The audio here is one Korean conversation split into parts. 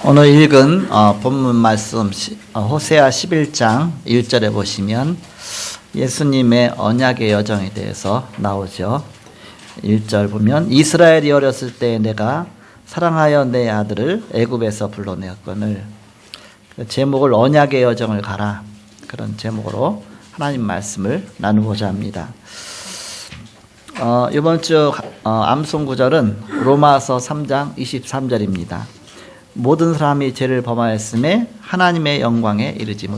오늘 읽은 본문 말씀 호세아 11장 1절에 보시면 예수님의 언약의 여정에 대해서 나오죠. 1절 보면 이스라엘이 어렸을 때 내가 사랑하여 내 아들을 애굽에서 불러내었거늘. 제목을 언약의 여정을 가라, 그런 제목으로 하나님 말씀을 나누고자 합니다. 이번 주 암송 구절은 로마서 3장 23절입니다. 모든 사람이 죄를 범하였음에 하나님의 영광에 이르지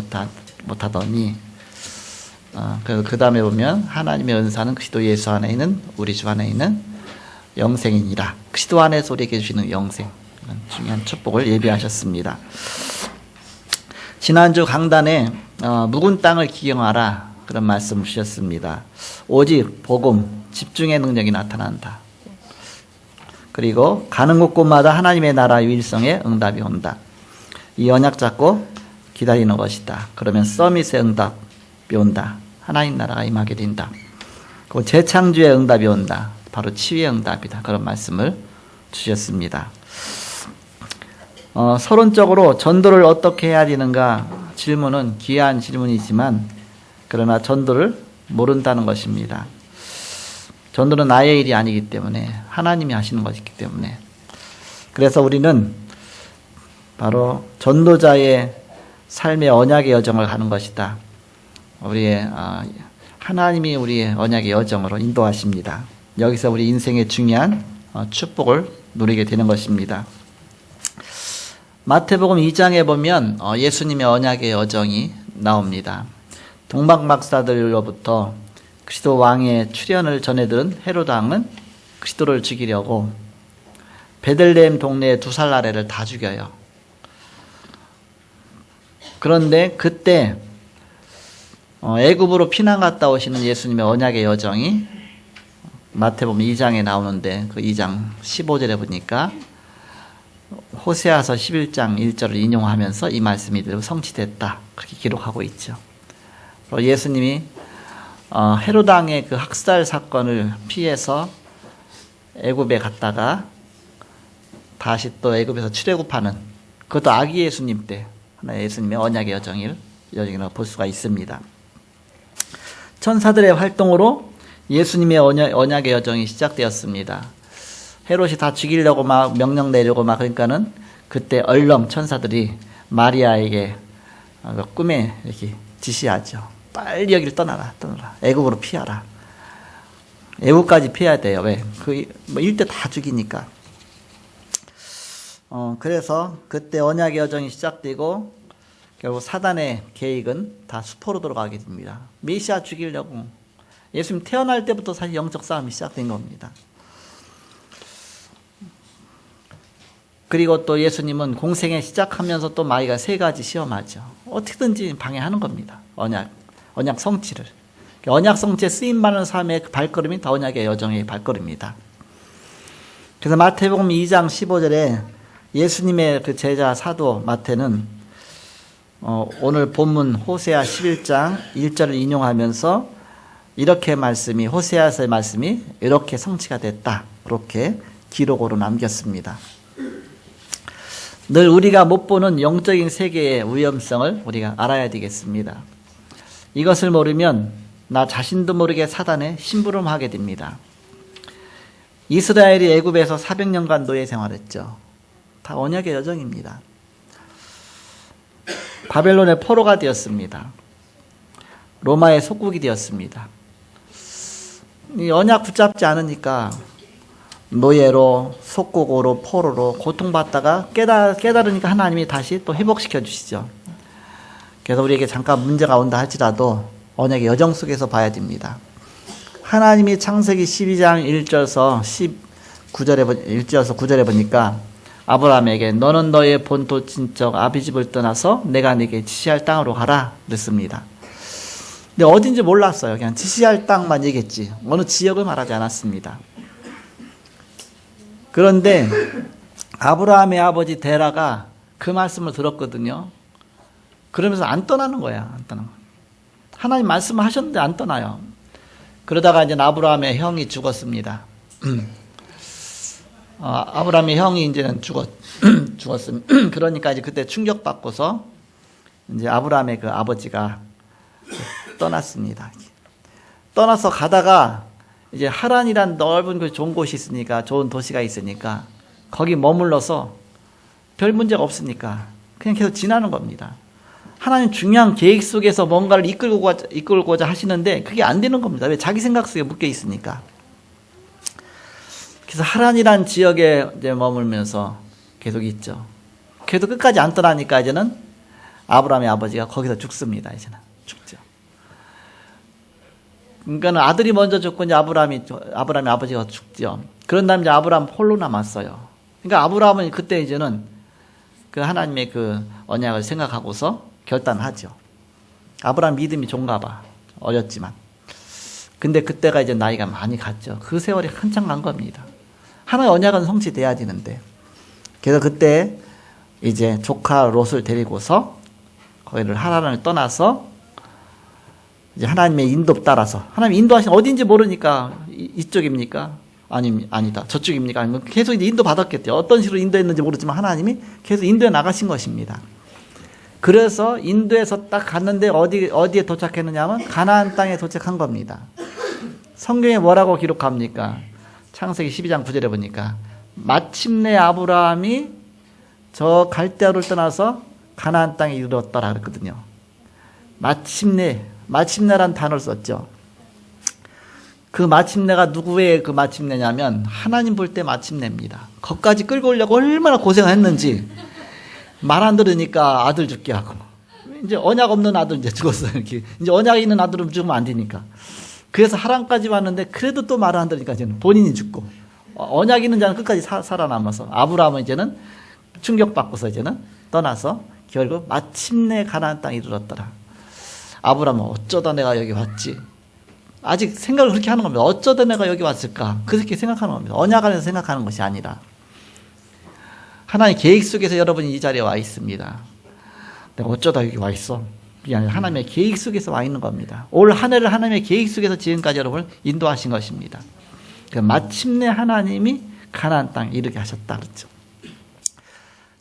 못하더니. 그 다음에 보면 하나님의 은사는 그리스도 예수 안에 있는 우리 주 안에 있는 영생이니라. 그리스도 안에서 우리에게 주시는 영생, 중요한 축복을 예비하셨습니다. 지난주 강단에 묵은 땅을 기경하라, 그런 말씀을 주셨습니다. 오직 복음, 집중의 능력이 나타난다. 그리고 가는 곳곳마다 하나님의 나라 유일성에 응답이 온다. 이 언약 잡고 기다리는 것이다. 그러면 서밋의 응답이 온다. 하나님 나라가 임하게 된다. 그리고 재창조의 응답이 온다. 바로 치유의 응답이다. 그런 말씀을 주셨습니다. 서론적으로 전도를 어떻게 해야 되는가 질문은 귀한 질문이지만 그러나 전도를 모른다는 것입니다. 전도는 나의 일이 아니기 때문에 하나님이 하시는 것이기 때문에, 그래서 우리는 바로 전도자의 삶의 언약의 여정을 가는 것이다. 우리의 하나님이 우리의 언약의 여정으로 인도하십니다. 여기서 우리 인생의 중요한 축복을 누리게 되는 것입니다. 마태복음 2장에 보면 예수님의 언약의 여정이 나옵니다. 동방박사들로부터 그리스도 왕의 출현을 전해들은 헤로드 왕은 그리스도를 죽이려고 베들레헴 동네의 2살 아래를 다 죽여요. 그런데 그때 애굽으로 피난 갔다 오시는 예수님의 언약의 여정이 마태복음 2장에 나오는데, 그 2장 15절에 보니까 호세아서 11장 1절을 인용하면서 이 말씀이 성취됐다, 그렇게 기록하고 있죠. 예수님이 헤로드 왕의 그 학살 사건을 피해서 애굽에 갔다가 다시 또 애굽에서 출애굽하는, 그것도 아기 예수님 때 하나의 예수님의 언약의 여정이라고 볼 수가 있습니다. 천사들의 활동으로 예수님의 언약의 여정이 시작되었습니다. 헤롯이 다 죽이려고 막 명령 내려고 막, 그러니까는 그때 얼렁 천사들이 마리아에게 꿈에 이렇게 지시하죠. 빨리 여기를 떠나라. 애굽으로 피하라. 애굽까지 피해야 돼요. 왜? 일대 다 죽이니까. 그래서 그때 언약의 여정이 시작되고 결국 사단의 계획은 다 수포로 돌아가게 됩니다. 메시아 죽이려고. 예수님 태어날 때부터 사실 영적 싸움이 시작된 겁니다. 그리고 또 예수님은 공생에 시작하면서 또 마귀가 3가지 시험하죠. 어떻게든지 방해하는 겁니다. 언약 성취를. 언약 성취에 쓰임받는 삶의 그 발걸음이 다 언약의 여정의 발걸음입니다. 그래서 마태복음 2장 15절에 예수님의 그 제자 사도 마태는 오늘 본문 호세아 11장 1절을 인용하면서 이렇게 호세아서의 말씀이 이렇게 성취가 됐다, 그렇게 기록으로 남겼습니다. 늘 우리가 못 보는 영적인 세계의 위험성을 우리가 알아야 되겠습니다. 이것을 모르면 나 자신도 모르게 사단에 심부름하게 됩니다. 이스라엘이 애굽에서 400년간 노예 생활했죠. 다 언약의 여정입니다. 바벨론의 포로가 되었습니다. 로마의 속국이 되었습니다. 이 언약 붙잡지 않으니까 노예로, 속국으로, 포로로 고통받다가 깨달으니까 하나님이 다시 또 회복시켜 주시죠. 그래서 우리에게 잠깐 문제가 온다 할지라도 언약의 여정 속에서 봐야 됩니다. 하나님이 창세기 12장 1절에서 9절에 보니까 아브라함에게 너는 너의 본토 친척 아비집을 떠나서 내가 네게 지시할 땅으로 가라 그랬습니다. 근데 어딘지 몰랐어요. 그냥 지시할 땅만 얘기했지 어느 지역을 말하지 않았습니다. 그런데 아브라함의 아버지 데라가 그 말씀을 들었거든요. 그러면서 안 떠나는 거야. 안 떠나는 거야. 하나님 말씀을 하셨는데 안 떠나요. 그러다가 이제 아브라함의 형이 죽었습니다. 아브라함의 형이 이제는 죽었습니다. 그러니까 이제 그때 충격받고서 이제 아브라함의 그 아버지가 떠났습니다. 떠나서 가다가 이제 하란이란 넓은 그 좋은 곳이 있으니까, 좋은 도시가 있으니까 거기 머물러서 별 문제가 없으니까 그냥 계속 지나는 겁니다. 하나님 중요한 계획 속에서 뭔가를 이끌고자 하시는데 그게 안 되는 겁니다. 왜? 자기 생각 속에 묶여 있으니까. 그래서 하란이란 지역에 이제 머물면서 계속 있죠. 그래도 끝까지 안 떠나니까 이제는 아브라함의 아버지가 거기서 죽습니다. 이제는 죽죠. 그러니까 아들이 먼저 죽고 이제 아브라함의 아버지가 죽죠. 그런 다음에 이제 아브라함 홀로 남았어요. 그러니까 아브라함은 그때 이제는 그 하나님의 그 언약을 생각하고서 결단하죠. 아브라함 믿음이 좋은가 봐. 어렸지만. 근데 그때가 이제 나이가 많이 갔죠. 그 세월이 한참 간 겁니다. 하나의 언약은 성취돼야 되는데. 그래서 그때 이제 조카 롯을 데리고서 거기를 하란을 떠나서 이제 하나님의 인도 따라서, 하나님 인도하신 어딘지 모르니까 이쪽입니까? 아니다. 저쪽입니까? 아니면 계속 이제 인도 받았겠죠. 어떤 식으로 인도했는지 모르지만 하나님이 계속 인도에 나가신 것입니다. 그래서 인도에서 딱 갔는데 어디에 도착했느냐 하면 가나안 땅에 도착한 겁니다. 성경에 뭐라고 기록합니까? 창세기 12장 9절에 보니까 마침내 아브라함이 저 갈대아를 떠나서 가나안 땅에 이르렀더라 그랬거든요. 마침내란 단어를 썼죠. 그 마침내가 누구의 그 마침내냐면 하나님 볼 때 마침내입니다. 거기까지 끌고 오려고 얼마나 고생했는지. 말 안 들으니까 아들 죽게 하고, 이제 언약 없는 아들 이제 죽었어요. 이렇게 이제 언약 있는 아들은 죽으면 안 되니까. 그래서 하란까지 왔는데 그래도 또 말을 안 들으니까 이제는 본인이 죽고, 언약 있는 자는 끝까지 살아남아서 아브라함은 이제는 충격받고서 이제는 떠나서 결국 마침내 가나안 땅에 이르렀더라. 아브라함은 어쩌다 내가 여기 왔지? 아직 생각을 그렇게 하는 겁니다. 어쩌다 내가 여기 왔을까? 그렇게 생각하는 겁니다. 언약 안에서 생각하는 것이 아니라. 하나님의 계획 속에서 여러분이 이 자리에 와 있습니다. 내가 어쩌다 여기 와 있어? 이게 아니라 하나님의 계획 속에서 와 있는 겁니다. 올 한 해를 하나님의 계획 속에서 지금까지 여러분을 인도하신 것입니다. 마침내 하나님이 가나안 땅에 이르게 하셨다 그랬죠.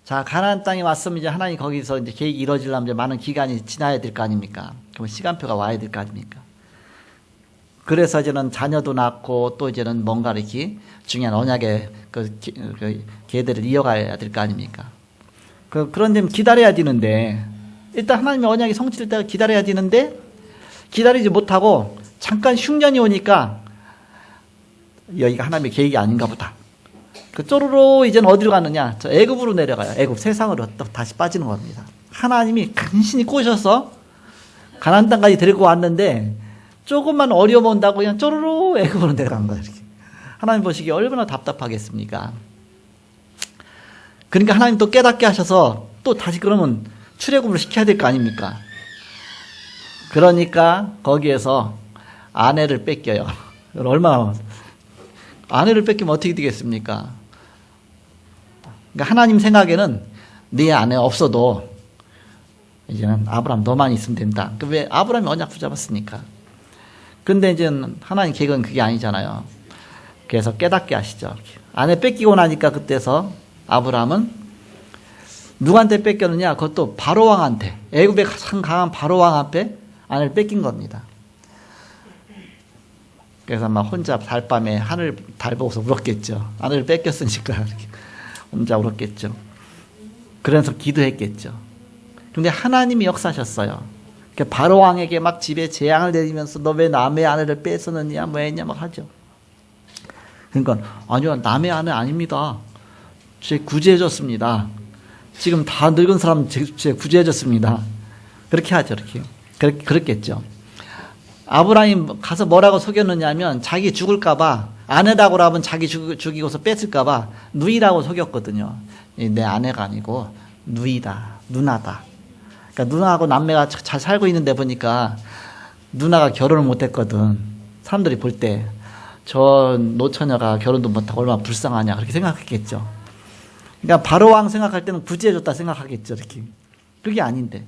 자, 가나안 땅에 왔으면 이제 하나님 거기서 이제 계획이 이루어지려면 이제 많은 기간이 지나야 될 거 아닙니까? 그럼 시간표가 와야 될 거 아닙니까? 그래서 이제는 자녀도 낳고 또 이제는 뭔가 이렇게 중요한 언약의 그 계대를 이어가야 될 거 아닙니까? 그런 점 기다려야 되는데, 일단 하나님의 언약이 성취될 때가 기다려야 되는데, 기다리지 못하고 잠깐 흉년이 오니까 여기가 하나님의 계획이 아닌가 보다. 그 쪼르르 이제는 어디로 가느냐? 저 애굽으로 내려가요. 애굽 세상으로 또 다시 빠지는 겁니다. 하나님이 간신히 꼬셔서 가나안 땅까지 데리고 왔는데 조금만 어려움 온다고 그냥 쪼르르 애굽으로 내려간 거예요. 이렇게. 하나님 보시기에 얼마나 답답하겠습니까? 그러니까 하나님 또 깨닫게 하셔서 또 다시 그러면 출애굽을 시켜야 될 거 아닙니까? 그러니까 거기에서 아내를 뺏겨요. 얼마나 아내를 뺏기면 어떻게 되겠습니까? 그러니까 하나님 생각에는 네 아내 없어도 이제는 아브라함 너만 있으면 된다. 왜? 아브라함이 언약 붙잡았으니까. 근데 이제 하나님 계획은 그게 아니잖아요. 그래서 깨닫게 하시죠. 아내 뺏기고 나니까 그때서 아브라함은 누구한테 뺏겼느냐? 그것도 바로왕한테, 애굽의 가장 강한 바로왕 앞에 아내를 뺏긴 겁니다. 그래서 막 혼자 달밤에 하늘 달 보고서 울었겠죠. 아내를 뺏겼으니까 이렇게 혼자 울었겠죠. 그래서 기도했겠죠. 근데 하나님이 역사하셨어요. 바로왕에게 막 집에 재앙을 내리면서 너 왜 남의 아내를 뺏었느냐 뭐 했냐 막 하죠. 그러니까 아니요, 남의 아내 아닙니다. 제 구제해줬습니다. 지금 다 늙은 사람 제 구제해줬습니다. 그렇게 하죠. 그렇겠죠. 아브라함이 가서 뭐라고 속였느냐 하면 자기 죽을까봐, 아내라고 하면 자기 죽이고서 뺏을까봐 누이라고 속였거든요. 내 아내가 아니고 누이다, 누나다. 그러니까 누나하고 남매가 잘 살고 있는데 보니까 누나가 결혼을 못했거든. 사람들이 볼 때 저 노처녀가 결혼도 못하고 얼마나 불쌍하냐 그렇게 생각했겠죠. 그러니까 바로왕 생각할 때는 구제해줬다 생각하겠죠. 이렇게. 그게 아닌데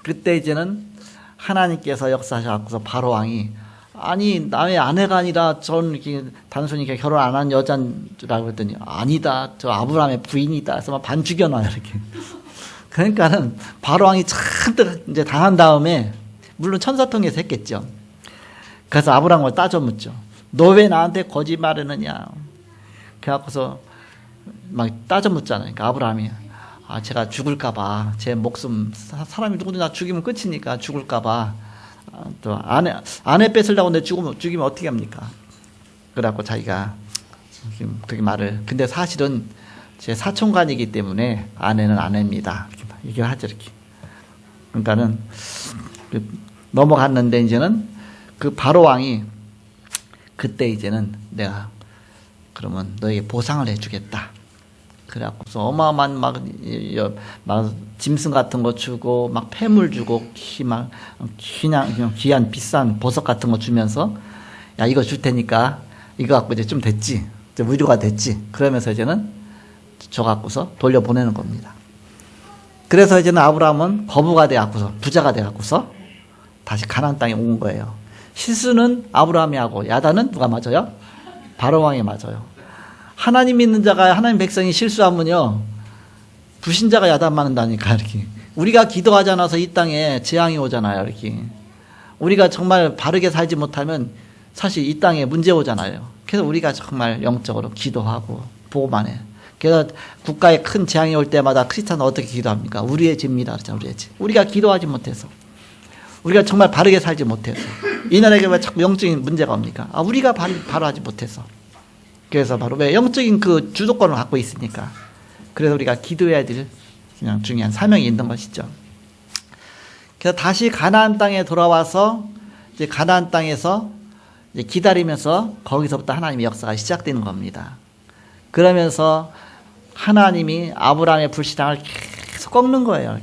그때 이제는 하나님께서 역사하셔서 바로왕이 아니 남의 아내가 아니라 저는 이렇게 단순히 이렇게 결혼 안 한 여자라고 그랬더니 아니다 저 아브라함의 부인이다 해서 막 반 죽여놔요 이렇게. 그러니까는 바로왕이 잔뜩 이제 당한 다음에 물론 천사통에서 했겠죠. 그래서 아브라함을 따져 묻죠. 너 왜 나한테 거짓말했느냐. 그래갖고서 막 따져 묻잖아요. 그러니까 아브라함이 제가 죽을까봐 제 목숨 사람이 누구나 죽이면 끝이니까 죽을까봐 또 아내 뺏으려고 내 죽이면 어떻게 합니까? 그래갖고 자기가 그렇게 말을. 근데 사실은 제 사촌간이기 때문에 아내는 아내입니다. 이렇게 얘기를 하죠 이렇게. 그러니까는 넘어갔는데 이제는 그 바로 왕이 그때 이제는 내가 그러면 너에게 보상을 해주겠다. 그래갖고서 어마어마한 막 짐승 같은 거 주고 막 폐물 주고 그냥 귀한 비싼 보석 같은 거 주면서 야 이거 줄 테니까 이거 갖고 이제 좀 됐지. 이제 위로가 됐지. 그러면서 이제는 줘 갖고서 돌려보내는 겁니다. 그래서 이제는 아브라함은 거부가 돼 갖고서 부자가 돼 갖고서 다시 가나안 땅에 온 거예요. 실수는 아브라함이 하고 야단은 누가 맞아요? 바로왕이 맞아요. 하나님 믿는 자가 하나님 백성이 실수하면요 불신자가 야단 맞는다니까 이렇게. 우리가 기도하지 않아서 이 땅에 재앙이 오잖아요 이렇게. 우리가 정말 바르게 살지 못하면 사실 이 땅에 문제 오잖아요. 그래서 우리가 정말 영적으로 기도하고 보고만 해. 그래서 국가에 큰 재앙이 올 때마다 크리스찬은 어떻게 기도합니까? 우리의 죄입니다. 그렇잖아요. 우리의 죄. 우리가 기도하지 못해서. 우리가 정말 바르게 살지 못해서. 이 나라에 왜 자꾸 영적인 문제가 옵니까? 우리가 바로 하지 못해서. 그래서 바로 왜 영적인 그 주도권을 갖고 있으니까. 그래서 우리가 기도해야 될 그냥 중요한 사명이 있는 것이죠. 그래서 다시 가나안 땅에 돌아와서 이제 가나안 땅에서 이제 기다리면서 거기서부터 하나님의 역사가 시작되는 겁니다. 그러면서 하나님이 아브라함의 불신앙을 계속 꺾는 거예요.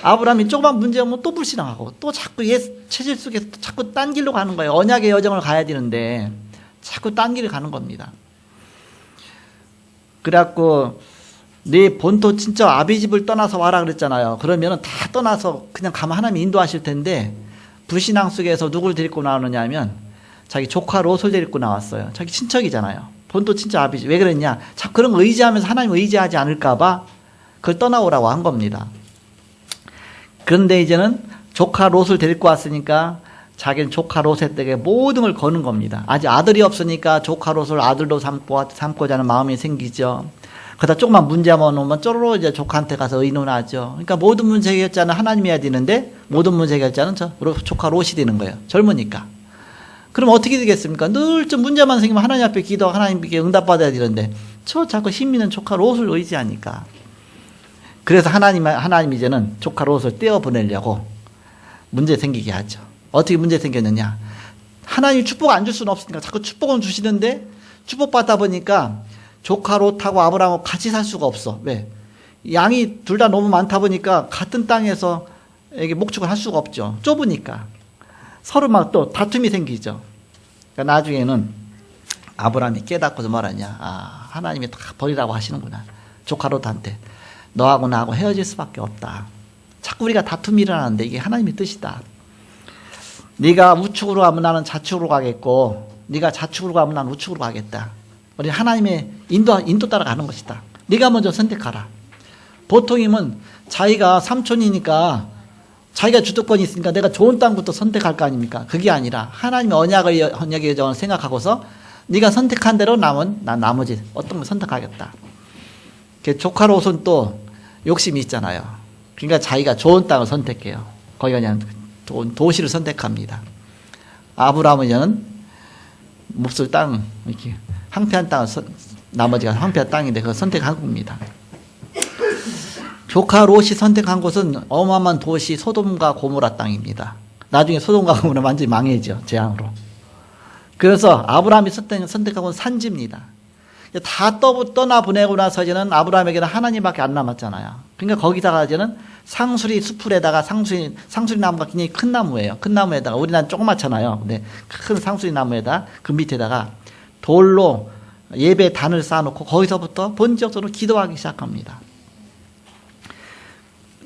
아브라함이 조그만 문제 오면 또 불신앙하고 또 자꾸 체질 속에서 자꾸 딴 길로 가는 거예요. 언약의 여정을 가야 되는데 자꾸 딴 길을 가는 겁니다. 그래갖고 네 본토 친척 아비집을 떠나서 와라 그랬잖아요. 그러면은 다 떠나서 그냥 가면 하나님이 인도하실 텐데 불신앙 속에서 누굴 데리고 나오느냐 하면 자기 조카 롯을 데리고 나왔어요. 자기 친척이잖아요. 본토 친척 아비집. 왜 그랬냐? 자꾸 그런 거 의지하면서 하나님 의지하지 않을까봐 그걸 떠나오라고 한 겁니다. 그런데 이제는 조카 롯을 데리고 왔으니까 자기는 조카 롯에게 모든 걸 거는 겁니다. 아직 아들이 없으니까 조카 롯을 아들로 삼고자 하는 마음이 생기죠. 그러다 조금만 문제만 오면 쪼로로 이제 조카한테 가서 의논하죠. 그러니까 모든 문제 해결자는 하나님이 해야 되는데 모든 문제 해결자는 조카 롯이 되는 거예요. 젊으니까. 그럼 어떻게 되겠습니까? 늘 좀 문제만 생기면 하나님 앞에 기도하고 하나님께 응답받아야 되는데 저 자꾸 힘 있는 조카 롯을 의지하니까. 그래서 하나님 이제는 조카 롯을 떼어보내려고 문제 생기게 하죠. 어떻게 문제 생겼느냐? 하나님이 축복 안 줄 수는 없으니까 자꾸 축복은 주시는데 축복받다 보니까 조카 롯하고 아브라함하고 같이 살 수가 없어. 왜? 양이 둘 다 너무 많다 보니까 같은 땅에서 이게 목축을 할 수가 없죠. 좁으니까. 서로 막 또 다툼이 생기죠. 그러니까 나중에는 아브라함이 깨닫고서 말하냐. 하나님이 다 버리라고 하시는구나. 조카 롯한테. 너하고 나하고 헤어질 수밖에 없다. 자꾸 우리가 다툼이 일어나는데 이게 하나님의 뜻이다. 네가 우측으로 가면 나는 좌측으로 가겠고 네가 좌측으로 가면 나는 우측으로 가겠다. 우리 하나님의 인도 따라 가는 것이다. 네가 먼저 선택하라. 보통이면 자기가 삼촌이니까 자기가 주도권이 있으니까 내가 좋은 땅부터 선택할 거 아닙니까? 그게 아니라 하나님의 언약의 여정을 생각하고서 네가 선택한 대로 난 나머지 어떤 걸 선택하겠다. 조카 롯은 또 욕심이 있잖아요. 그러니까 자기가 좋은 땅을 선택해요. 거기가 그냥 도시를 선택합니다. 아브라함은 몹쓸 땅, 이렇게 황폐한 땅을 나머지가 황폐한 땅인데 그걸 선택한 겁니다. 조카 롯이 선택한 곳은 어마어마한 도시 소돔과 고모라 땅입니다. 나중에 소돔과 고모라 완전히 망해져 재앙으로. 그래서 아브라함이 선택한 곳은 산지입니다. 다 떠나보내고 나서 이제는 아브라함에게는 하나님밖에 안 남았잖아요. 그러니까 거기다가 이제는 상수리 수풀에다가 상수리 나무가 굉장히 큰 나무예요. 큰 나무에다가 우리나라는 조그맣잖아요. 근데 큰 상수리 나무에다 그 밑에다가 돌로 예배 단을 쌓아놓고 거기서부터 본격적으로 기도하기 시작합니다.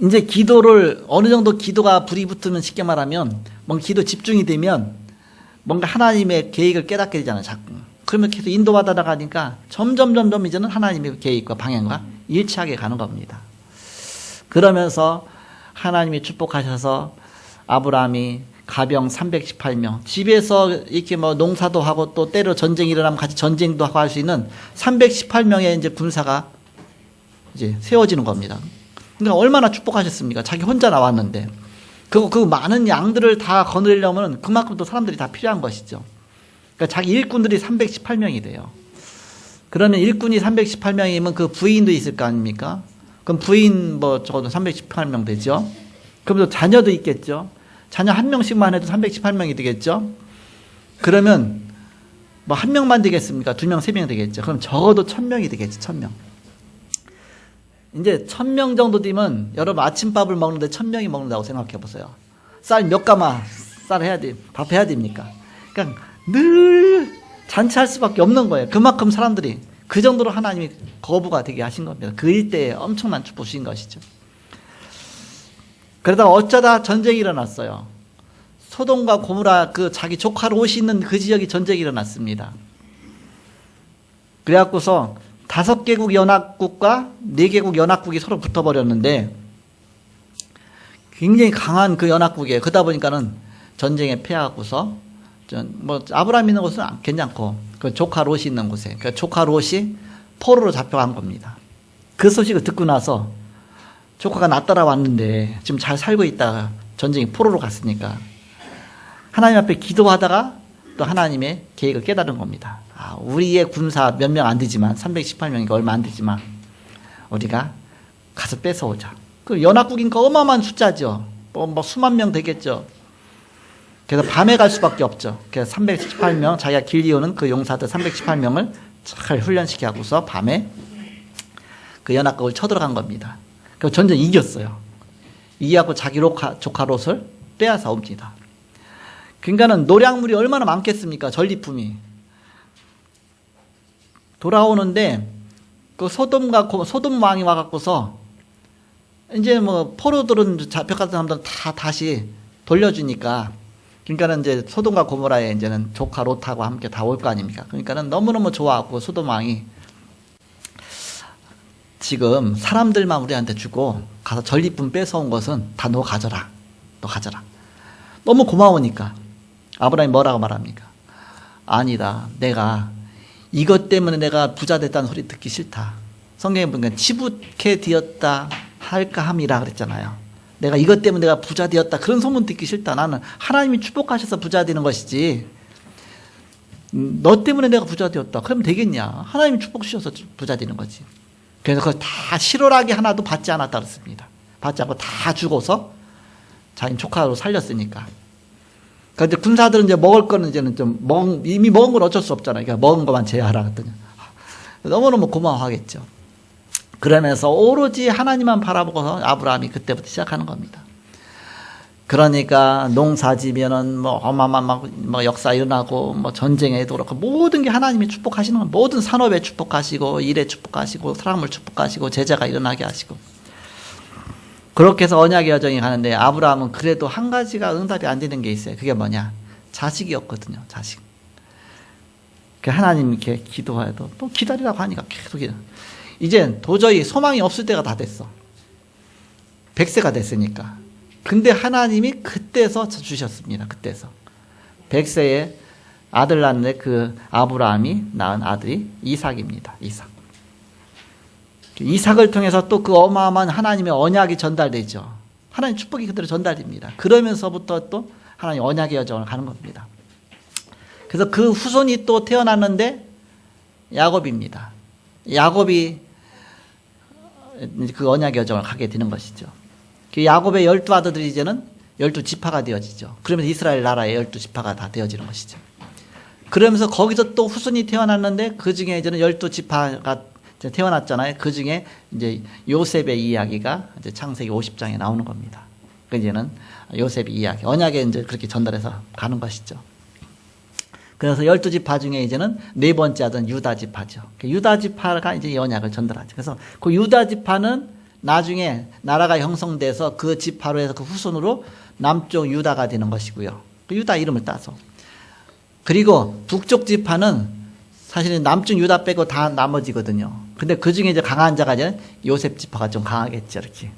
이제 기도를 어느 정도 기도가 불이 붙으면 쉽게 말하면 기도 집중이 되면 뭔가 하나님의 계획을 깨닫게 되잖아요, 자꾸. 그러면 계속 인도받아 나가니까 점점 이제는 하나님의 계획과 방향과 일치하게 가는 겁니다. 그러면서 하나님이 축복하셔서 아브라함이 가병 318명, 집에서 이렇게 뭐 농사도 하고 또 때로 전쟁이 일어나면 같이 전쟁도 하고 할 수 있는 318명의 이제 군사가 이제 세워지는 겁니다. 그러니까 얼마나 축복하셨습니까? 자기 혼자 나왔는데. 그 많은 양들을 다 거느리려면 그만큼 또 사람들이 다 필요한 것이죠. 그러니까 자기 일꾼들이 318명이 돼요. 그러면 일꾼이 318명이면 그 부인도 있을 거 아닙니까? 그럼 부인 뭐 적어도 318명 되죠. 그럼 또 자녀도 있겠죠. 자녀 한 명씩만 해도 318명이 되겠죠. 그러면 뭐 한 명만 되겠습니까? 두 명, 세 명 되겠죠. 그럼 적어도 1000명이 되겠죠. 1000명. 이제 1000명 정도 되면 여러분 아침밥을 먹는데 1000명이 먹는다고 생각해 보세요. 쌀 몇 가마 쌀 해야 돼. 밥 해야 됩니까? 그러니까 늘 잔치할 수밖에 없는 거예요. 그만큼 사람들이 그 정도로 하나님이 거부가 되게 하신 겁니다. 그 일대에 엄청난 축복 주신 것이죠. 그러다가 어쩌다 전쟁이 일어났어요. 소돔과 고모라 그 자기 조카 롯이 있는 그 지역이 전쟁이 일어났습니다. 그래갖고서 5개국 연합국과 4개국 연합국이 서로 붙어버렸는데 굉장히 강한 그 연합국이에요. 그러다 보니까는 전쟁에 패하고서 뭐 아브라함 있는 곳은 괜찮고 그 조카 롯이 있는 곳에 그 조카 롯이 포로로 잡혀간 겁니다. 그 소식을 듣고 나서 조카가 나 따라왔는데 지금 잘 살고 있다가 전쟁이 포로로 갔으니까 하나님 앞에 기도하다가 또 하나님의 계획을 깨달은 겁니다. 아, 우리의 군사 몇 명 안 되지만 318명이니까 얼마 안 되지만 우리가 가서 뺏어오자. 그 연합국이니까 어마어마한 숫자죠. 뭐 수만 명 되겠죠. 그래서 밤에 갈 수밖에 없죠. 그래서 318명 자기가 길리오는 그 용사들 318명을 잘 훈련시켜 하고서 밤에 그 연합국을 쳐들어간 겁니다. 그 전쟁 이겼어요. 이기하고 자기 조카 롯을 빼앗아 옵니다. 그러니까는 노량물이 얼마나 많겠습니까? 전리품이. 돌아오는데 그 소돔 왕이 와갖고서 이제 뭐 포로들은 잡혀간 사람들은 다 다시 돌려주니까 그러니까는 이제 소돔과 고모라에 이제는 조카 롯하고 함께 다 올 거 아닙니까? 그러니까는 너무너무 좋아하고 소돔 왕이 지금 사람들만 우리한테 주고 가서 전리품 뺏어온 것은 다 너 가져라. 너 가져라. 너무 고마우니까 아브라함이 뭐라고 말합니까? 아니다. 내가 이것 때문에 내가 부자 됐다는 소리 듣기 싫다. 성경에 보니까 치부케 되었다 할까 함이라 그랬잖아요. 내가 이것 때문에 내가 부자 되었다 그런 소문 듣기 싫다. 나는 하나님이 축복하셔서 부자 되는 것이지 너 때문에 내가 부자 되었다. 그러면 되겠냐. 하나님이 축복 주셔서 부자 되는 거지. 그래서 그걸 다 실오라기 하나도 받지 않았다 그랬습니다. 받지 않고 다 주고서 자기 조카로 살렸으니까. 그런데 군사들은 이제 먹을 거는 이제는 이미 먹은 건 어쩔 수 없잖아요. 그러니까 먹은 것만 제하라 그랬더니 너무너무 고마워하겠죠. 그러면서 오로지 하나님만 바라보고서 아브라함이 그때부터 시작하는 겁니다. 그러니까 농사지면은 뭐 어마어마한 뭐 역사 일어나고 뭐 전쟁에도 그렇고 모든 게 하나님이 축복하시는 건 모든 산업에 축복하시고 일에 축복하시고 사람을 축복하시고 제자가 일어나게 하시고 그렇게 해서 언약의 여정이 가는데 아브라함은 그래도 한 가지가 응답이 안 되는 게 있어요. 그게 뭐냐? 자식이었거든요. 자식. 하나님 이렇게 기도해도 또 기다리라고 하니까 계속 이제 도저히 소망이 없을 때가 다 됐어. 100세가 됐으니까. 근데 하나님이 그때서 주셨습니다. 그때서. 100세에 아들 낳는데 그 아브라함이 낳은 아들이 이삭입니다. 이삭을 통해서 또 그 어마어마한 하나님의 언약이 전달되죠. 하나님 축복이 그대로 전달됩니다. 그러면서부터 또 하나님 언약의 여정을 가는 겁니다. 그래서 그 후손이 또 태어났는데 야곱입니다. 야곱이 그 언약의 여정을 가게 되는 것이죠. 그 야곱의 12아들들이 이제는 12지파가 되어지죠. 그러면서 이스라엘 나라의 12지파가 다 되어지는 것이죠. 그러면서 거기서 또 후손이 태어났는데 그 중에 이제는 12지파가 태어났잖아요. 그 중에 이제 요셉의 이야기가 이제 창세기 50장에 나오는 겁니다. 그 이제는 요셉의 이야기, 언약에 이제 그렇게 전달해서 가는 것이죠. 그래서 12지파 중에 이제는 네 번째 아들은 유다지파죠. 유다지파가 이제 이 언약을 전달하죠. 그래서 그 유다지파는 나중에 나라가 형성돼서 그 지파로 해서 그 후손으로 남쪽 유다가 되는 것이고요. 그 유다 이름을 따서. 그리고 북쪽 지파는 사실은 남쪽 유다 빼고 다 나머지거든요. 근데 그 중에 이제 강한 자가 이제 요셉 지파가 좀 강하겠죠, 이렇게.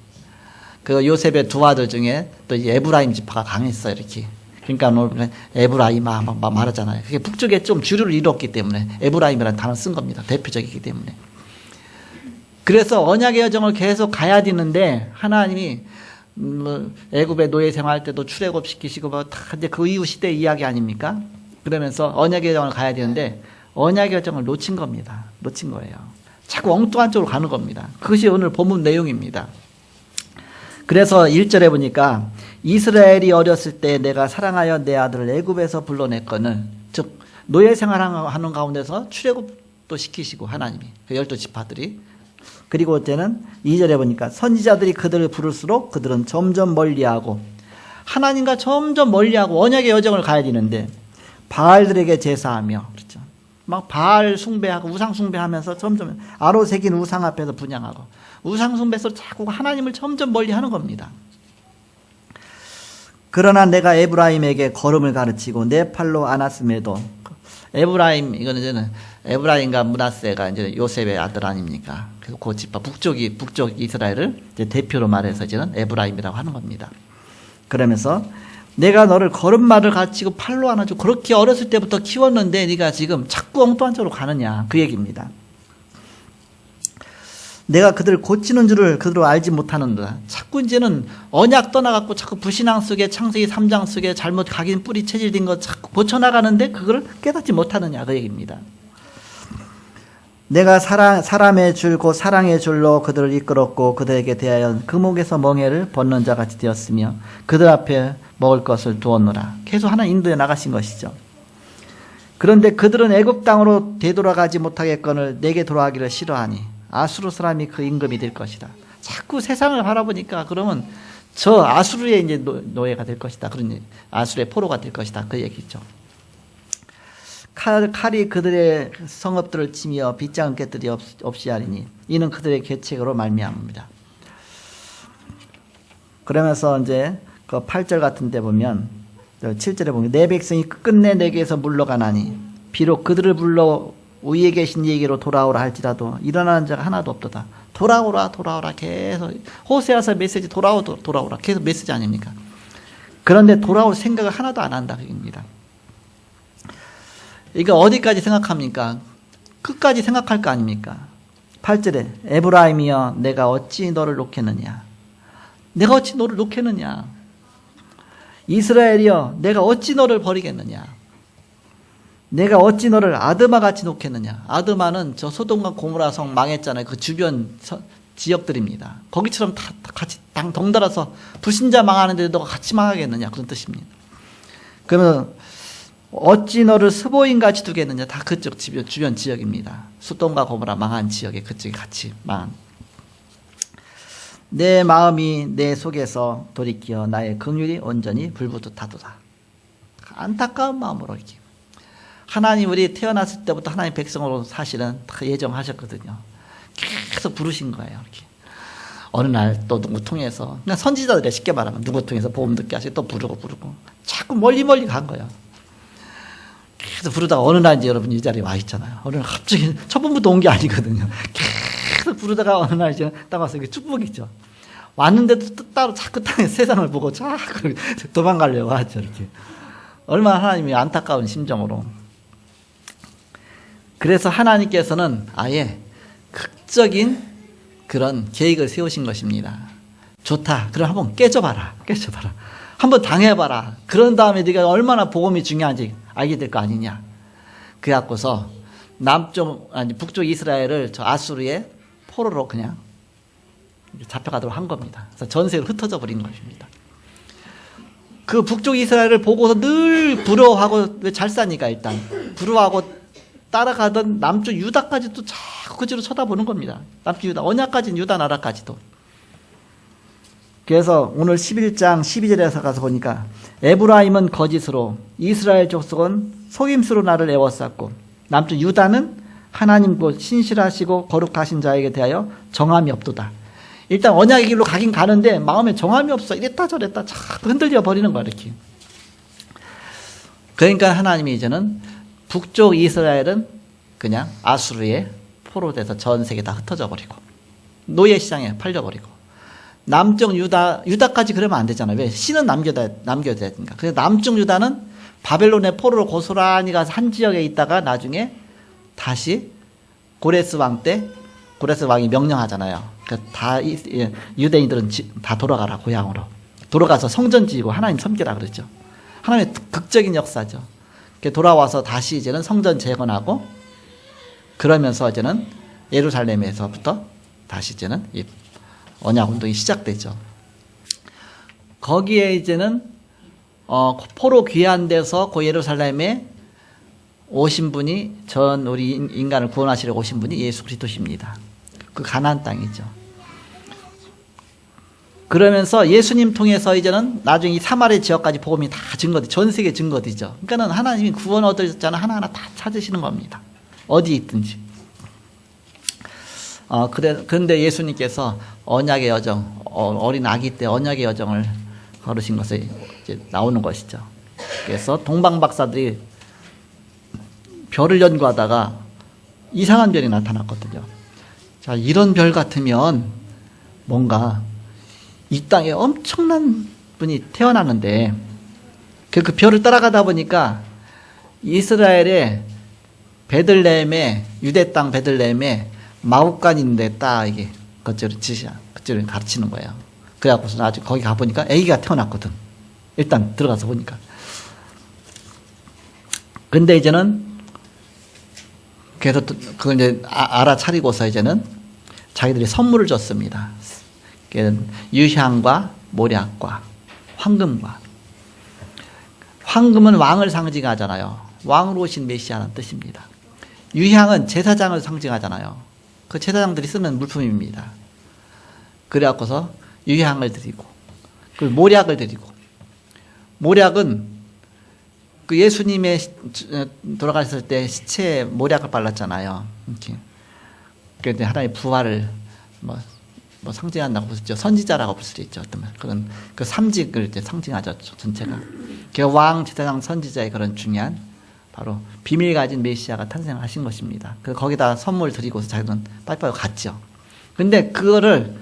그 요셉의 두 아들 중에 또 에브라임 지파가 강했어요, 이렇게. 그러니까 오늘 에브라임아 막 말하잖아요. 그게 북쪽에 좀 주류를 이뤘기 때문에 에브라임이라는 단어를 쓴 겁니다. 대표적이기 때문에. 그래서 언약의 여정을 계속 가야 되는데 하나님이 애굽의 노예 생활할 때도 출애굽 시키시고 뭐 다 이제 그 이후 시대 이야기 아닙니까? 그러면서 언약의 여정을 가야 되는데 언약의 여정을 놓친 겁니다. 놓친 거예요. 자꾸 엉뚱한 쪽으로 가는 겁니다. 그것이 오늘 본문 내용입니다. 그래서 1절에 보니까 이스라엘이 어렸을 때 내가 사랑하여 내 아들을 애굽에서 불러냈거늘, 즉 노예 생활하는 가운데서 출애굽도 시키시고 하나님이 그 12지파들이. 그리고 이제는 2절에 보니까 선지자들이 그들을 부를수록 그들은 점점 멀리하고 하나님과 점점 멀리하고 언약의 여정을 가야 되는데 바알들에게 제사하며, 그렇죠. 막 바알 숭배하고 우상 숭배하면서 점점 아로 새긴 우상 앞에서 분향하고 우상 숭배에서 자꾸 하나님을 점점 멀리하는 겁니다. 그러나 내가 에브라임에게 걸음을 가르치고 내 팔로 안았음에도, 에브라임, 이거는 이제는 에브라임과 므낫세가 이제 요셉의 아들 아닙니까? 그래서 그 지파 북쪽 이스라엘을 이제 대표로 말해서 이제는 에브라임이라고 하는 겁니다. 그러면서 내가 너를 걸음마를 가르치고 팔로 안아주고 그렇게 어렸을 때부터 키웠는데 네가 지금 자꾸 엉뚱한 쪽으로 가느냐, 그 얘기입니다. 내가 그들을 고치는 줄을 그들로 알지 못하는도다. 자꾸 이제는 언약 떠나갖고 자꾸 불신앙 속에 창세기 3장 속에 잘못 각인 뿌리 체질된 거 자꾸 고쳐나가는데 그걸 깨닫지 못하느냐, 그 얘기입니다. 내가 사람의 줄 곧 사랑의 줄로 그들을 이끌었고 그들에게 대하여 금옥에서 멍에를 벗는 자 같이 되었으며 그들 앞에 먹을 것을 두었노라. 계속 하나 인도에 나가신 것이죠. 그런데 그들은 애굽 땅으로 되돌아가지 못하겠거늘 내게 돌아가기를 싫어하니 아수르 사람이 그 임금이 될 것이다. 자꾸 세상을 바라보니까 그러면 저 아수르의 이제 노예가 될 것이다. 그런 아수르의 포로가 될 것이다. 그 얘기죠. 칼이 그들의 성읍들을 치며 빗장은 깨뜨리 없이 하리니 이는 그들의 계책으로 말미암습니다. 그러면서 이제 그 8절 같은 데 보면 7절에 보면 내 백성이 끝내 내게서 물러가나니 비록 그들을 불러 위에 계신 이에게로 돌아오라 할지라도 일어나는 자가 하나도 없도다. 돌아오라 계속 호세아서 메시지 돌아오라 계속 메시지 아닙니까? 그런데 돌아올 생각을 하나도 안 한다, 그입니다. 이거 어디까지 생각합니까? 끝까지 생각할 거 아닙니까? 8절에 에브라임이여 내가 어찌 너를 놓겠느냐, 내가 어찌 너를 놓겠느냐, 이스라엘이여 내가 어찌 너를 버리겠느냐, 내가 어찌 너를 아드마 같이 놓겠느냐. 아드마는 저 소돔과 고모라 성 망했잖아요. 그 주변 지역들입니다. 거기처럼 다 같이 덩달아서 불신자 망하는데 너가 같이 망하겠느냐, 그런 뜻입니다. 그러면 어찌 너를 스보임같이 두겠느냐. 다 그쪽 주변 지역입니다. 소돔과 고모라 망한 지역에 그쪽이 같이 망한. 내 마음이 내 속에서 돌이켜 나의 긍휼이 온전히 불붙듯하도다. 안타까운 마음으로 이렇게. 하나님 우리 태어났을 때부터 하나님 백성으로 사실은 다 예정하셨거든요. 계속 부르신 거예요. 이렇게. 어느 날 또 누구 통해서, 그냥 선지자들이 쉽게 말하면 누구 통해서 복음 듣게 하시고 또 부르고 자꾸 멀리 간 거예요. 계속 부르다가 어느 날 이제 여러분 이 자리에 와 있잖아요. 어느 날 갑자기 첫 번부터 온 게 아니거든요. 계속 부르다가 어느 날 이제 딱 와서 이게 축복이죠. 왔는데도 따로 자꾸 땅에 세상을 보고 자꾸 도망가려고 하죠. 이렇게. 얼마나 하나님이 안타까운 심정으로. 그래서 하나님께서는 아예 극적인 그런 계획을 세우신 것입니다. 좋다. 그럼 한번 깨져봐라. 한번 당해봐라. 그런 다음에 네가 얼마나 복음이 중요한지 알게 될 거 아니냐. 그래갖고서 북쪽 이스라엘을 저 아수르의 포로로 그냥 잡혀가도록 한 겁니다. 그래서 전 세계로 흩어져 버린 것입니다. 그 북쪽 이스라엘을 보고서 늘 부러워하고, 왜 잘 사니까 일단 부러워하고 따라가던 남쪽 유다까지도 자꾸 그쪽으로 쳐다보는 겁니다. 남쪽 유다, 언약까지는 유다 나라까지도. 그래서 오늘 11장 12절에서 가서 보니까 에브라임은 거짓으로 이스라엘 족속은 속임수로 나를 애워쌌고 남쪽 유다는 하나님 곧 신실하시고 거룩하신 자에게 대하여 정함이 없도다. 일단 언약의 길로 가긴 가는데 마음에 정함이 없어. 이랬다 저랬다 자꾸 흔들려 버리는 거야, 이렇게. 그러니까 하나님이 이제는 북쪽 이스라엘은 그냥 아수르에 포로돼서 전 세계 다 흩어져 버리고 노예 시장에 팔려버리고, 남쪽 유다까지 그러면 안 되잖아요. 왜? 신은 남겨야 되니까. 그래서 남쪽 유다는 바벨론의 포로로 고스란히 가서 한 지역에 있다가 나중에 다시 고레스 왕이 명령하잖아요. 그러니까 다 유대인들은 다 돌아가라, 고향으로. 돌아가서 성전 지이고 하나님 섬기라 그러죠. 하나님의 극적인 역사죠. 돌아와서 다시 이제는 성전 재건하고, 그러면서 이제는 예루살렘에서부터 다시 이제는 이 언약 운동이 시작되죠. 거기에 이제는 포로 귀환돼서 그 예루살렘에 오신 분이, 우리 인간을 구원하시려고 오신 분이 예수 그리스도십니다. 그 가나안 땅이죠. 그러면서 예수님 통해서 이제는 나중에 이 사마리아 지역까지 복음이 다 증거돼, 전 세계 증거되죠. 그러니까는 하나님이 구원 얻으셨잖아, 하나하나 다 찾으시는 겁니다. 어디 있든지. 그런데 예수님께서 언약의 여정, 어린 아기 때 언약의 여정을 걸으신 것에 이제 나오는 것이죠. 그래서 동방 박사들이 별을 연구하다가 이상한 별이 나타났거든요. 자, 이런 별 같으면 뭔가 이 땅에 엄청난 분이 태어나는데, 그 별을 따라가다 보니까 이스라엘의 베들레헴에, 유대 땅 베들레헴에 마구간이 있는데 딱 이게 그쪽을 가르치는 거예요. 그래갖고서 나중에 거기 가보니까 아기가 태어났거든. 일단 들어가서 보니까. 근데 이제는 그래서 그걸 이제 알아차리고서 이제는 자기들이 선물을 줬습니다. 유향과 모략과 황금과. 황금은 왕을 상징하잖아요. 왕으로 오신 메시아라는 뜻입니다. 유향은 제사장을 상징하잖아요. 그 제사장들이 쓰는 물품입니다. 그래갖고서 유향을 드리고, 그 모략을 드리고, 모략은 그 예수님의 돌아가셨을 때 시체에 모략을 발랐잖아요. 이렇게. 그런데 하나의 부활을 뭐 상징한다고 볼 수 있죠. 선지자라고 볼 수도 있죠. 어떤 그런 그 삼직을 이제 상징하죠. 전체가. 그 왕, 제사장, 선지자의 그런 중요한 바로 비밀 가진 메시아가 탄생하신 것입니다. 그래서 거기다 선물 드리고서 자기는 빨리빨리 갔죠. 근데 그거를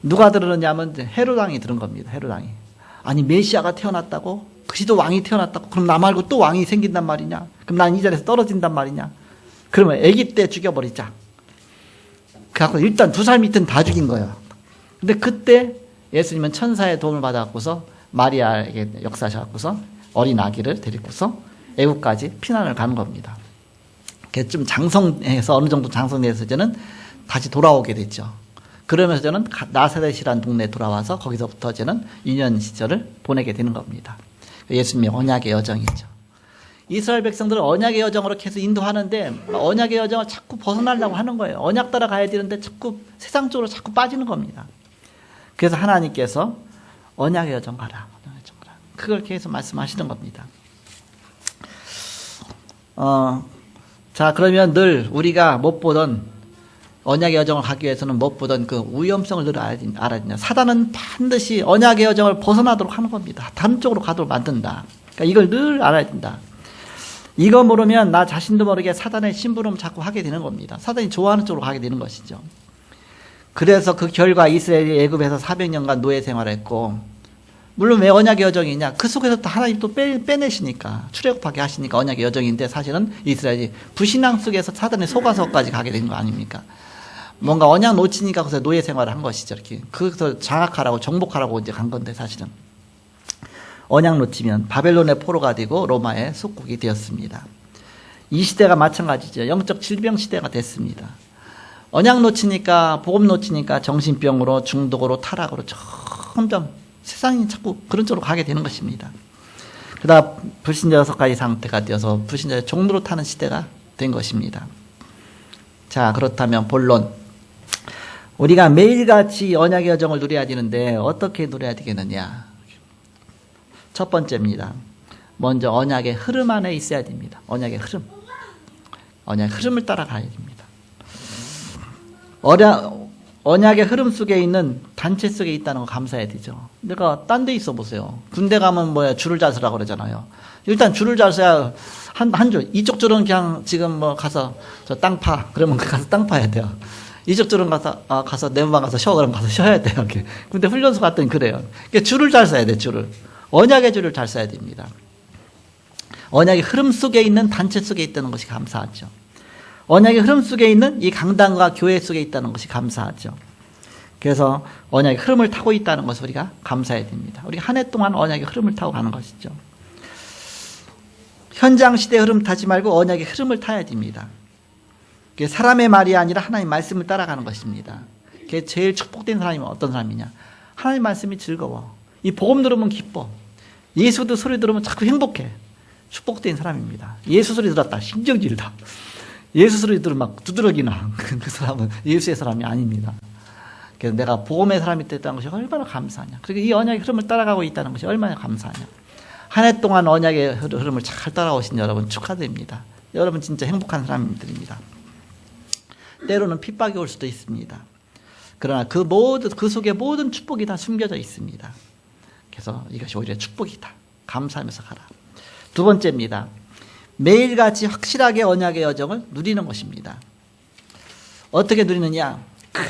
누가 들었냐면 헤롯 왕이 들은 겁니다. 헤롯 왕이. 아니, 메시아가 태어났다고? 그리스도 왕이 태어났다고? 그럼 나 말고 또 왕이 생긴단 말이냐? 그럼 난 이 자리에서 떨어진단 말이냐? 그러면 아기 때 죽여버리자. 그래갖고 일단 2살 밑은 다 죽인 거예요. 근데 그때 예수님은 천사의 도움을 받아갖고서 마리아에게 역사하셔갖고서 어린 아기를 데리고서 애국까지 피난을 가는 겁니다. 그게 좀 장성해서 어느 정도 장성돼서 이제는 다시 돌아오게 됐죠. 그러면서 저는 나사렛이라는 동네에 돌아와서 거기서부터 저는 유년 시절을 보내게 되는 겁니다. 예수님의 언약의 여정이죠. 이스라엘 백성들은 언약의 여정으로 계속 인도하는데 언약의 여정을 자꾸 벗어나려고 하는 거예요. 언약 따라 가야 되는데 자꾸 세상 쪽으로 자꾸 빠지는 겁니다. 그래서 하나님께서 언약의 여정 가라. 그걸 계속 말씀하시는 겁니다. 자, 그러면 늘 우리가 못 보던 언약의 여정을 가기 위해서는 못 보던 그 위험성을 늘 알아야 된다. 사단은 반드시 언약의 여정을 벗어나도록 하는 겁니다. 다른 쪽으로 가도록 만든다. 그러니까 이걸 늘 알아야 된다. 이거 모르면 나 자신도 모르게 사단의 심부름 자꾸 하게 되는 겁니다. 사단이 좋아하는 쪽으로 가게 되는 것이죠. 그래서 그 결과 이스라엘이 애굽에서 400년간 노예 생활했고, 물론 왜 언약의 여정이냐? 그 속에서 또 하나님 또 빼내시니까, 출애굽하게 하시니까 언약의 여정인데, 사실은 이스라엘이 불신앙 속에서 사단의 속아서까지 가게 된 거 아닙니까? 뭔가 언약 놓치니까 그래서 노예 생활을 한 것이죠. 이렇게. 그래서 장악하라고, 정복하라고 이제 간 건데, 사실은. 언약 놓치면 바벨론의 포로가 되고 로마의 속국이 되었습니다. 이 시대가 마찬가지죠. 영적 질병 시대가 됐습니다. 언약 놓치니까, 복음 놓치니까 정신병으로, 중독으로, 타락으로 점점 세상이 자꾸 그런 쪽으로 가게 되는 것입니다. 그러다 불신자 여섯가지 상태가 되어서 불신자의 종로로 타는 시대가 된 것입니다. 자, 그렇다면 본론. 우리가 매일같이 언약의 여정을 누려야 되는데 어떻게 누려야 되겠느냐? 첫 번째입니다. 먼저 언약의 흐름 안에 있어야 됩니다. 언약의 흐름. 언약의 흐름을 따라가야 됩니다. 언약의 흐름 속에 있는 단체 속에 있다는 거 감사해야 되죠. 내가 딴 데 있어 보세요. 군대 가면 뭐야, 줄을 잘 서라고 그러잖아요. 일단 줄을 잘 서야 한 줄. 이쪽 줄은 그냥 지금 뭐 가서 저 땅 파. 그러면 가서 땅 파야 돼요. 이쪽 줄은 가서 내 방 가서 쉬어. 그러면 가서 쉬어야 돼요. 이렇게. 근데 훈련소 갔더니 그래요. 그러니까 줄을 잘 써야 돼, 줄을. 언약의 줄을 잘 써야 됩니다. 언약의 흐름 속에 있는 단체 속에 있다는 것이 감사하죠. 언약의 흐름 속에 있는 이 강단과 교회 속에 있다는 것이 감사하죠. 그래서 언약의 흐름을 타고 있다는 것을 우리가 감사해야 됩니다. 우리가 한 해 동안 언약의 흐름을 타고 가는 것이죠. 현장 시대의 흐름 타지 말고 언약의 흐름을 타야 됩니다. 그게 사람의 말이 아니라 하나님의 말씀을 따라가는 것입니다. 그게 제일 축복된 사람이 어떤 사람이냐? 하나님의 말씀이 즐거워. 이 복음 들으면 기뻐. 예수도 소리 들으면 자꾸 행복해. 축복된 사람입니다. 예수 소리 들었다. 신경질다. 예수 소리 들으면 막 두드러기나. 그 사람은 예수의 사람이 아닙니다. 그래서 내가 복음의 사람이 됐다는 것이 얼마나 감사하냐. 그리고 이 언약의 흐름을 따라가고 있다는 것이 얼마나 감사하냐. 한 해 동안 언약의 흐름을 잘 따라오신 여러분 축하드립니다. 여러분 진짜 행복한 사람들입니다. 때로는 핍박이 올 수도 있습니다. 그러나 그 속에 모든 축복이 다 숨겨져 있습니다. 그래서 이것이 오히려 축복이다. 감사하면서 가라. 두 번째입니다. 매일같이 확실하게 언약의 여정을 누리는 것입니다. 어떻게 누리느냐?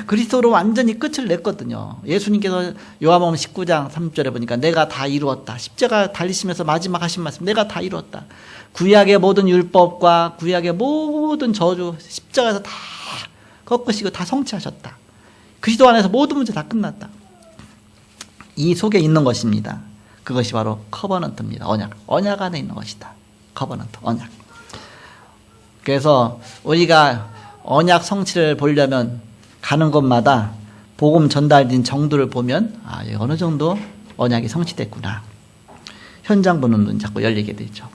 그리스도로 완전히 끝을 냈거든요. 예수님께서 요한복음 19장 3절에 보니까 내가 다 이루었다. 십자가 달리시면서 마지막 하신 말씀, 내가 다 이루었다. 구약의 모든 율법과 구약의 모든 저주 십자가에서 다 꺾으시고 다 성취하셨다. 그리스도 안에서 모든 문제 다 끝났다. 이 속에 있는 것입니다. 그것이 바로 커버넌트입니다. 언약 안에 있는 것이다. 커버넌트, 언약. 그래서 우리가 언약 성취를 보려면 가는 곳마다 복음 전달된 정도를 보면 어느 정도 언약이 성취됐구나. 현장 보는 눈 자꾸 열리게 되죠.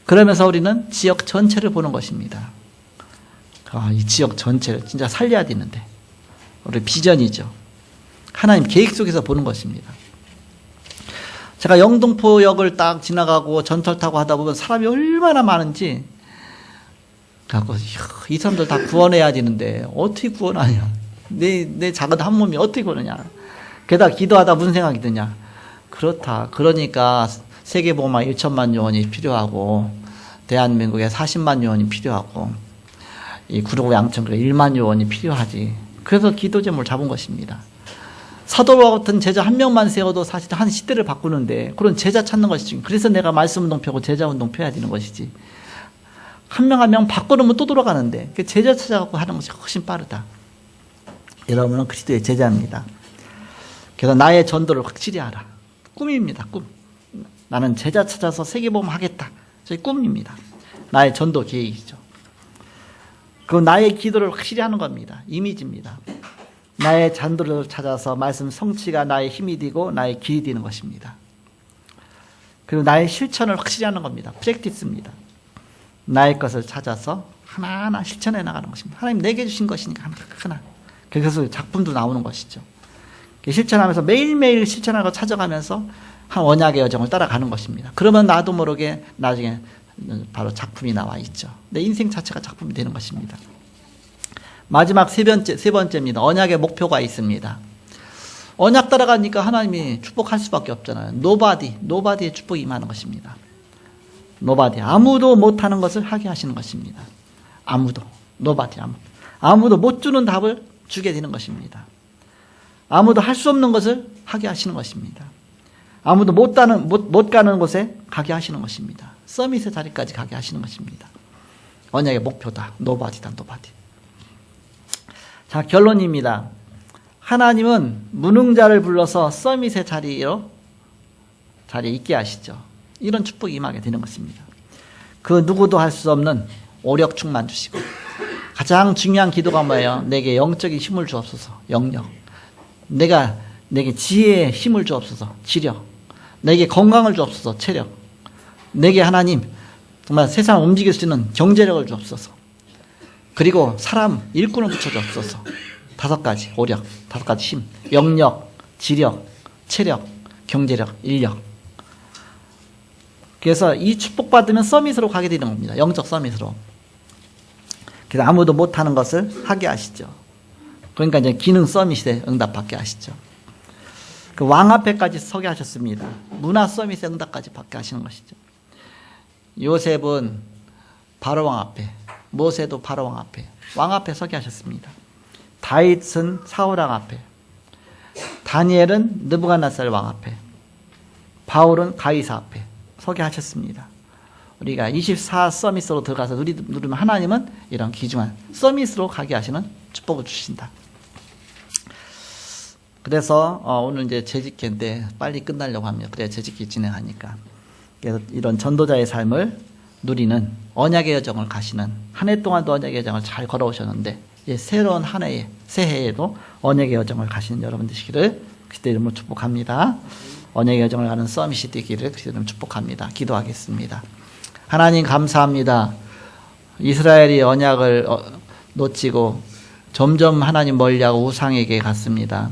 그러면서 우리는 지역 전체를 보는 것입니다. 이 지역 전체를 진짜 살려야 되는데 우리 비전이죠. 하나님 계획 속에서 보는 것입니다. 제가 영등포역을 딱 지나가고 전철 타고 하다 보면 사람이 얼마나 많은지 갖고 이 사람들 다 구원해야 되는데 어떻게 구원하냐. 내 작은 한 몸이 어떻게 구원하냐. 게다가 기도하다 무슨 생각이 드냐. 그렇다. 그러니까 세계복음화 1천만 요원이 필요하고 대한민국에 40만 요원이 필요하고 이 구로구 양천구에 1만 요원이 필요하지. 그래서 기도 제목을 잡은 것입니다. 사도와 같은 제자 한 명만 세워도 사실 한 시대를 바꾸는데 그런 제자 찾는 것이지. 그래서 내가 말씀운동 펴고 제자운동 펴야 되는 것이지. 한 명 한 명 바꿔놓으면 또 돌아가는데 제자 찾아갖고 하는 것이 훨씬 빠르다. 여러분은 그리스도의 제자입니다. 그래서 나의 전도를 확실히 알아. 꿈입니다. 꿈. 나는 제자 찾아서 세계복음 하겠다. 저희 꿈입니다. 나의 전도 계획이죠. 그 나의 기도를 확실히 하는 겁니다. 이미지입니다. 나의 전도를 찾아서 말씀 성취가 나의 힘이 되고 나의 길이 되는 것입니다. 그리고 나의 실천을 확실히 하는 겁니다. 프랙티스입니다. 나의 것을 찾아서 하나하나 실천해 나가는 것입니다. 하나님 내게 주신 것이니까 하나. 그래서 작품도 나오는 것이죠. 실천하면서 매일매일 실천하고 찾아가면서 한 언약의 여정을 따라가는 것입니다. 그러면 나도 모르게 나중에 바로 작품이 나와 있죠. 내 인생 자체가 작품이 되는 것입니다. 마지막 세 번째입니다. 언약의 목표가 있습니다. 언약 따라가니까 하나님이 축복할 수밖에 없잖아요. 노바디의 축복이 임하는 것입니다. 노바디, 아무도 못하는 것을 하게 하시는 것입니다. 아무도 못 주는 답을 주게 되는 것입니다. 아무도 할 수 없는 것을 하게 하시는 것입니다. 아무도 못 가는 곳에 가게 하시는 것입니다. 서밋의 자리까지 가게 하시는 것입니다. 언약의 목표다. 노바디. 자, 결론입니다. 하나님은 무능자를 불러서 서밋의 자리에 있게 하시죠. 이런 축복이 임하게 되는 것입니다. 그 누구도 할 수 없는 오력충만 주시고 가장 중요한 기도가 뭐예요? 내게 영적인 힘을 주옵소서. 영력. 내게 지혜의 힘을 주옵소서. 지력. 내게 건강을 주옵소서. 체력. 내게 하나님 정말 세상을 움직일 수 있는 경제력을 주옵소서. 그리고 사람 일꾼을 붙여주옵소서. 5가지 오력, 5가지 힘, 영력, 지력, 체력, 경제력, 인력. 그래서 이 축복받으면 서밋으로 가게 되는 겁니다. 영적 서밋으로. 그래서 아무도 못하는 것을 하게 하시죠. 그러니까 이제 기능 서밋에 응답받게 하시죠. 그 왕 앞에까지 서게 하셨습니다. 문화 서밋에 응답까지 받게 하시는 것이죠. 요셉은 바로왕 앞에, 모세도 바로왕 앞에, 왕 앞에 서게 하셨습니다. 다윗은 사울왕 앞에, 다니엘은 느부갓네살 왕 앞에, 바울은 가이사 앞에 서게 하셨습니다. 우리가 24 서밋으로 들어가서 누리면 하나님은 이런 귀중한 서밋으로 가게 하시는 축복을 주신다. 그래서 오늘 이제 재직기인데 빨리 끝나려고 합니다. 그래야 재직기 진행하니까. 그래서 이런 전도자의 삶을 누리는 언약의 여정을 가시는, 한 해 동안도 언약의 여정을 잘 걸어오셨는데 이제 새로운 한 해에, 새해에도 언약의 여정을 가시는 여러분 되시기를 그리스도 이름으로 축복합니다. 언약의 여정을 가는 서밋이 되기를 그리스도 이름으로 축복합니다. 기도하겠습니다. 하나님 감사합니다. 이스라엘이 언약을 놓치고 점점 하나님 멀리하고 우상에게 갔습니다.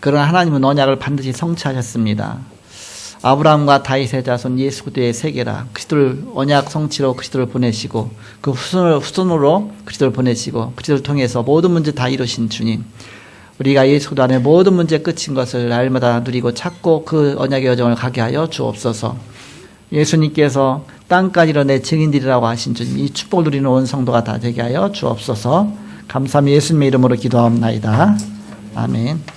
그러나 하나님은 언약을 반드시 성취하셨습니다. 아브라함과 다윗의 자손 예수 그리스도의 세계라, 그리스도를 언약 성취로 그리스도를 보내시고 그 후손으로 그리스도를 보내시고 그리스도를 통해서 모든 문제 다 이루신 주님, 우리가 예수 그리스도 안에 모든 문제 끝인 것을 날마다 누리고 찾고 그 언약의 여정을 가게 하여 주옵소서. 예수님께서 땅까지로 내 증인들이라고 하신 주님, 이 축복을 누리는 온 성도가 다 되게 하여 주옵소서. 감사함이 예수님의 이름으로 기도하옵나이다. 아멘.